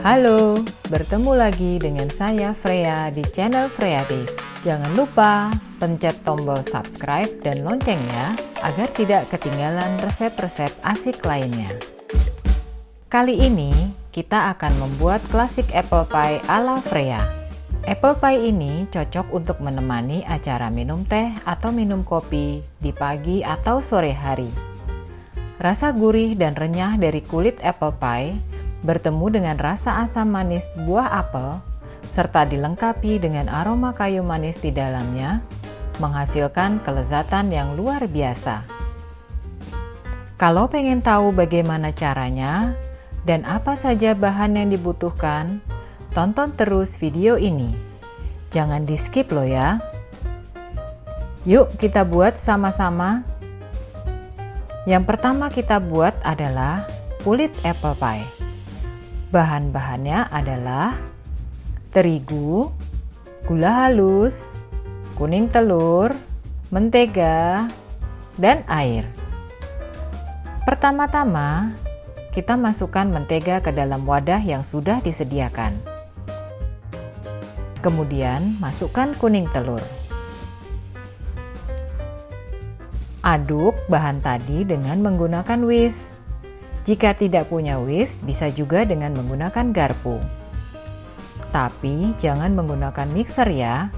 Halo, bertemu lagi dengan saya Freya di channel Freya Days. Jangan lupa pencet tombol subscribe dan lonceng ya, agar tidak ketinggalan resep-resep asik lainnya. Kali ini kita akan membuat klasik apple pie ala Freya. Apple pie ini cocok untuk menemani acara minum teh atau minum kopi di pagi atau sore hari. Rasa gurih dan renyah dari kulit apple pie bertemu dengan rasa asam manis buah apel, serta dilengkapi dengan aroma kayu manis di dalamnya, menghasilkan kelezatan yang luar biasa. Kalau pengen tahu bagaimana caranya dan apa saja bahan yang dibutuhkan, tonton terus video ini. Jangan di skip loh ya. Yuk kita buat sama-sama. Yang pertama kita buat adalah kulit apple pie. Bahan-bahannya adalah terigu, gula halus, kuning telur, mentega, dan air. Pertama-tama, kita masukkan mentega ke dalam wadah yang sudah disediakan. Kemudian, masukkan kuning telur. Aduk bahan tadi dengan menggunakan whisk. Jika tidak punya whisk, bisa juga dengan menggunakan garpu. Tapi jangan menggunakan mixer ya,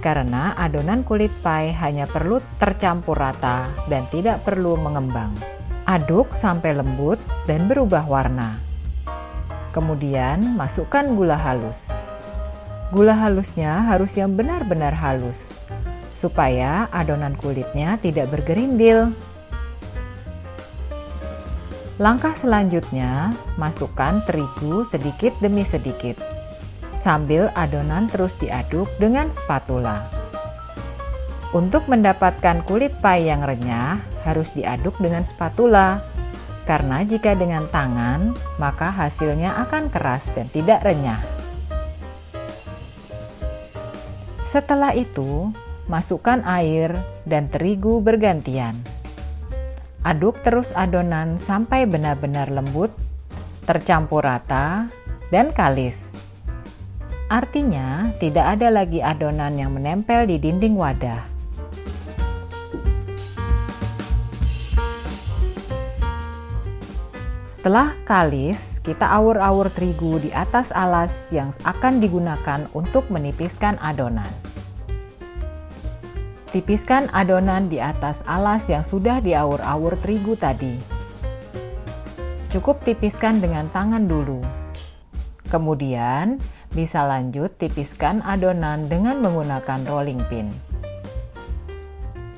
karena adonan kulit pie hanya perlu tercampur rata dan tidak perlu mengembang. Aduk sampai lembut dan berubah warna. Kemudian masukkan gula halus. Gula halusnya harus yang benar-benar halus, supaya adonan kulitnya tidak bergerindil. Langkah selanjutnya, masukkan terigu sedikit demi sedikit, sambil adonan terus diaduk dengan spatula. Untuk mendapatkan kulit pie yang renyah, harus diaduk dengan spatula, karena jika dengan tangan, maka hasilnya akan keras dan tidak renyah. Setelah itu, masukkan air dan terigu bergantian. Aduk terus adonan sampai benar-benar lembut, tercampur rata, dan kalis. Artinya, tidak ada lagi adonan yang menempel di dinding wadah. Setelah kalis, kita awur-awur terigu di atas alas yang akan digunakan untuk menipiskan adonan. Tipiskan adonan di atas alas yang sudah diawur-awur terigu tadi. Cukup tipiskan dengan tangan dulu. Kemudian, bisa lanjut tipiskan adonan dengan menggunakan rolling pin.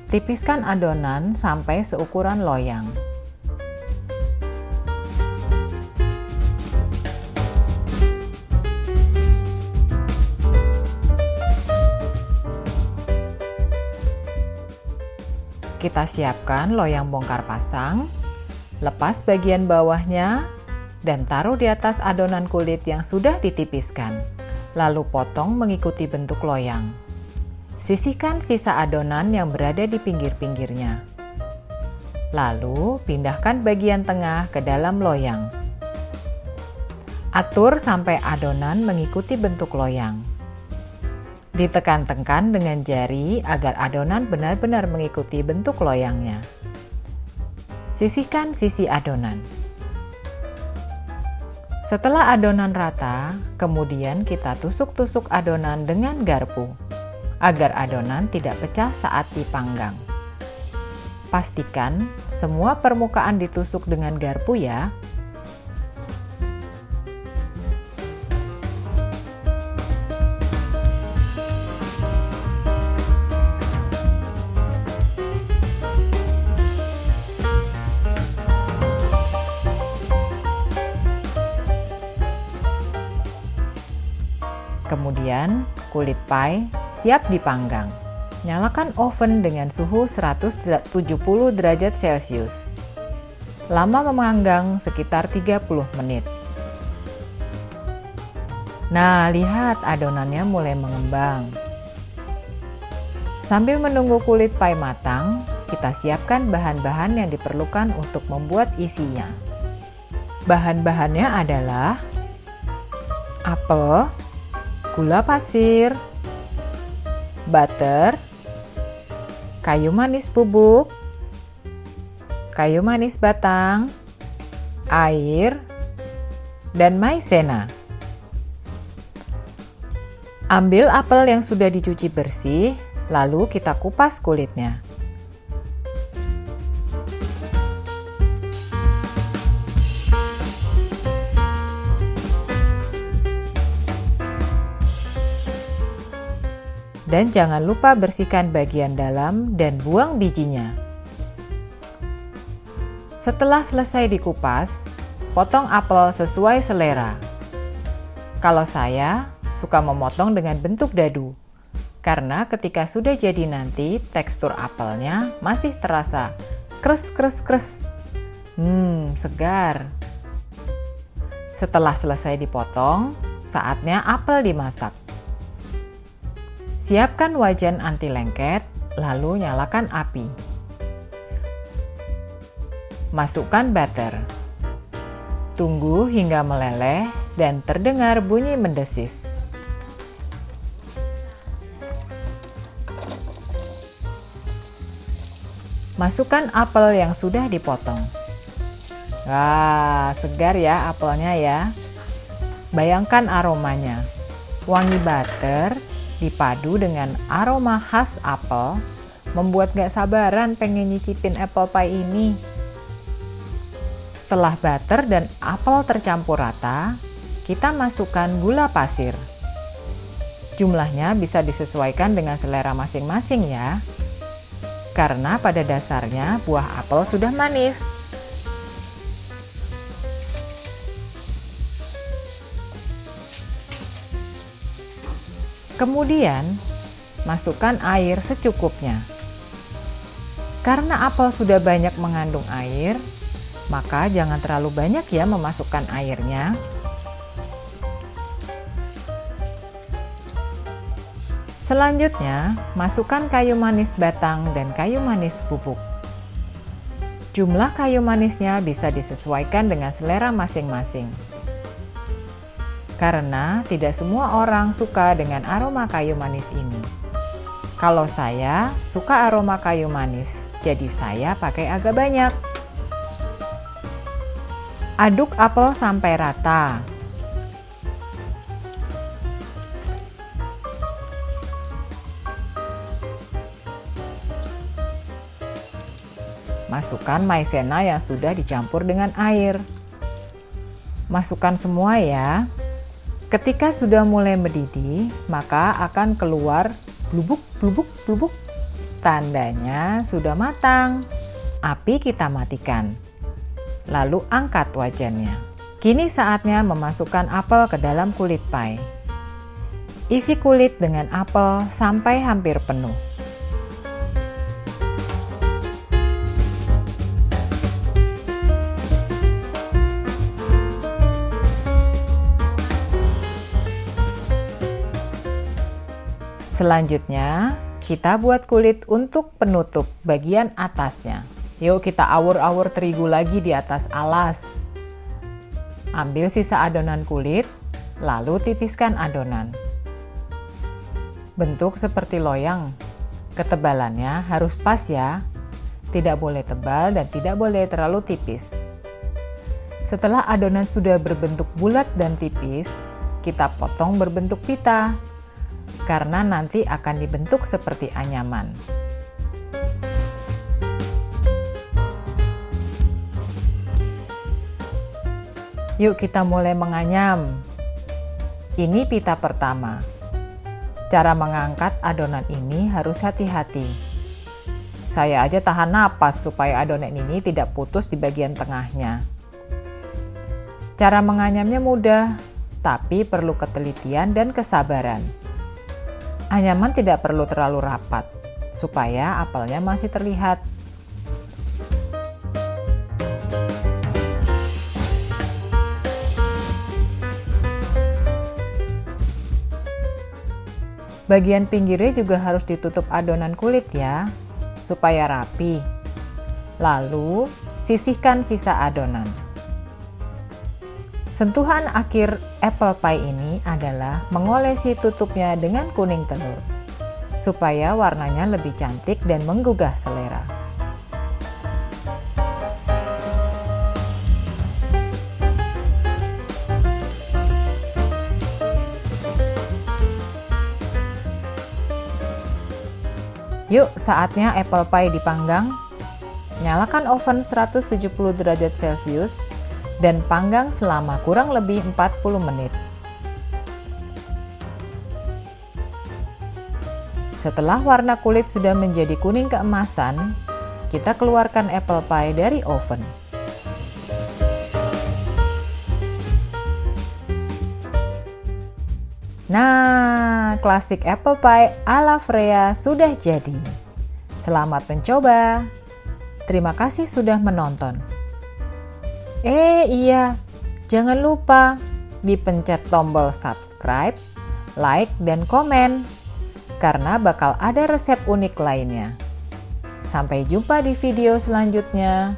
Tipiskan adonan sampai seukuran loyang. Kita siapkan loyang bongkar pasang, lepas bagian bawahnya, dan taruh di atas adonan kulit yang sudah ditipiskan. Lalu potong mengikuti bentuk loyang. Sisihkan sisa adonan yang berada di pinggir-pinggirnya. Lalu pindahkan bagian tengah ke dalam loyang. Atur sampai adonan mengikuti bentuk loyang. Ditekan-tekan dengan jari agar adonan benar-benar mengikuti bentuk loyangnya. Sisihkan sisi adonan. Setelah adonan rata, kemudian kita tusuk-tusuk adonan dengan garpu, agar adonan tidak pecah saat dipanggang. Pastikan semua permukaan ditusuk dengan garpu ya. Kemudian, kulit pie siap dipanggang. Nyalakan oven dengan suhu 170 derajat Celcius. Lama memanggang sekitar 30 menit. Nah, lihat adonannya mulai mengembang. Sambil menunggu kulit pie matang, kita siapkan bahan-bahan yang diperlukan untuk membuat isinya. Bahan-bahannya adalah apel, gula pasir, butter, kayu manis bubuk, kayu manis batang, air, dan maizena. Ambil apel yang sudah dicuci bersih, lalu kita kupas kulitnya. Dan jangan lupa bersihkan bagian dalam dan buang bijinya. Setelah selesai dikupas, potong apel sesuai selera. Kalau saya suka memotong dengan bentuk dadu, karena ketika sudah jadi nanti tekstur apelnya masih terasa kres. Segar. Setelah selesai dipotong, saatnya apel dimasak. Siapkan wajan anti lengket, lalu nyalakan api. Masukkan butter. Tunggu hingga meleleh dan terdengar bunyi mendesis. Masukkan apel yang sudah dipotong. Wah, segar ya apelnya ya. Bayangkan aromanya. Wangi butter dipadu dengan aroma khas apel, membuat gak sabaran pengen nyicipin apple pie ini. Setelah butter dan apel tercampur rata, kita masukkan gula pasir. Jumlahnya bisa disesuaikan dengan selera masing-masing ya. Karena pada dasarnya buah apel sudah manis. Kemudian, masukkan air secukupnya. Karena apel sudah banyak mengandung air, maka jangan terlalu banyak ya memasukkan airnya. Selanjutnya, masukkan kayu manis batang dan kayu manis bubuk. Jumlah kayu manisnya bisa disesuaikan dengan selera masing-masing. Karena tidak semua orang suka dengan aroma kayu manis ini. Kalau saya suka aroma kayu manis, jadi saya pakai agak banyak. Aduk apel sampai rata. Masukkan maizena yang sudah dicampur dengan air. Masukkan semua ya. Ketika sudah mulai mendidih, maka akan keluar blubuk. Tandanya sudah matang. Api kita matikan. Lalu angkat wajannya. Kini saatnya memasukkan apel ke dalam kulit pie. Isi kulit dengan apel sampai hampir penuh. Selanjutnya, kita buat kulit untuk penutup bagian atasnya. Yuk kita awur-awur terigu lagi di atas alas. Ambil sisa adonan kulit, lalu tipiskan adonan. Bentuk seperti loyang. Ketebalannya harus pas ya. Tidak boleh tebal dan tidak boleh terlalu tipis. Setelah adonan sudah berbentuk bulat dan tipis, kita potong berbentuk pita. Karena nanti akan dibentuk seperti anyaman. Yuk kita mulai menganyam. Ini pita pertama. Cara mengangkat adonan ini harus hati-hati. Saya aja tahan napas supaya adonan ini tidak putus di bagian tengahnya. Cara menganyamnya mudah, tapi perlu ketelitian dan kesabaran. Anyaman tidak perlu terlalu rapat, supaya apelnya masih terlihat. Bagian pinggirnya juga harus ditutup adonan kulit ya, supaya rapi. Lalu, sisihkan sisa adonan. Sentuhan akhir apple pie ini adalah mengolesi tutupnya dengan kuning telur, supaya warnanya lebih cantik dan menggugah selera. Yuk, saatnya apple pie dipanggang. Nyalakan oven 170 derajat Celcius dan panggang selama kurang lebih 40 menit. Setelah warna kulit sudah menjadi kuning keemasan, kita keluarkan apple pie dari oven. Nah, klasik apple pie ala Freya sudah jadi. Selamat mencoba. Terima kasih sudah menonton. Iya, jangan lupa dipencet tombol subscribe, like, dan komen, karena bakal ada resep unik lainnya. Sampai jumpa di video selanjutnya.